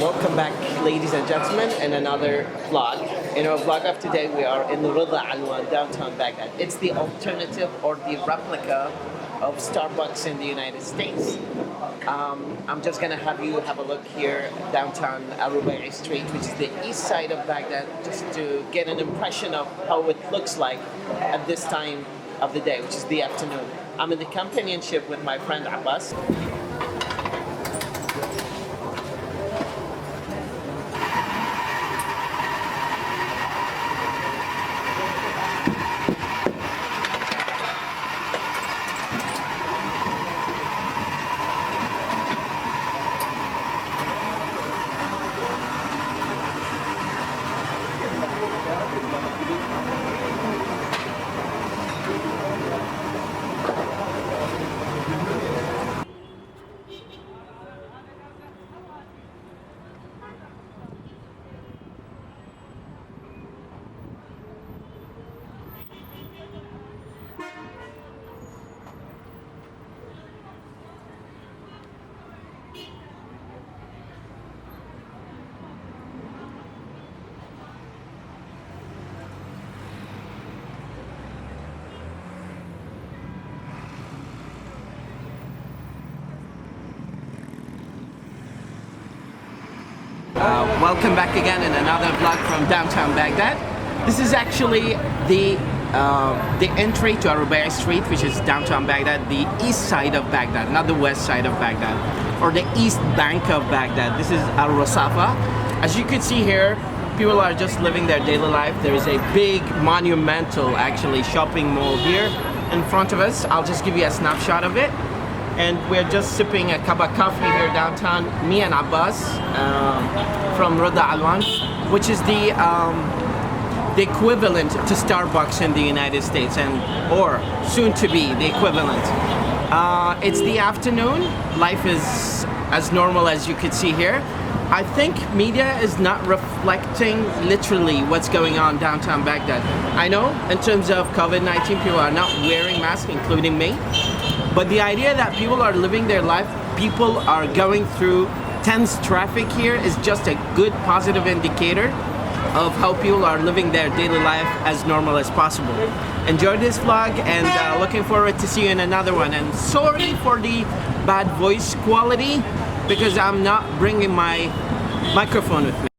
Welcome back, ladies and gentlemen, in another vlog. In our vlog of today, we are in Rida Alwan, downtown Baghdad. It's the alternative or the replica of Starbucks in the United States. I'm just gonna have you have a look here downtown Rubai Street, which is the east side of Baghdad, just to get an impression of how it looks like at this time of the day, which is the afternoon. I'm in the companionship with my friend Abbas. Welcome back again in another vlog from downtown Baghdad. This is actually the entry to Rubai Street, which is downtown Baghdad, the east side of Baghdad, not the west side of Baghdad, or the east bank of Baghdad. This is Al Rasafa. As you can see here, people are just living their daily life. There is a big monumental, actually, shopping mall here in front of us. I'll just give you a snapshot of it. And we're just sipping a cup of coffee here downtown, me and Abbas from Rida Alwan, which is the equivalent to Starbucks in the United States, or soon to be the equivalent. It's the afternoon. Life is as normal as you could see here. I think media is not reflecting literally what's going on downtown Baghdad. I know in terms of COVID-19, people are not wearing masks, including me. But the idea that people are living their life, people are going through tense traffic here is just a good positive indicator of how people are living their daily life as normal as possible. Enjoy this vlog and looking forward to see you in another one. And sorry for the bad voice quality because I'm not bringing my microphone with me.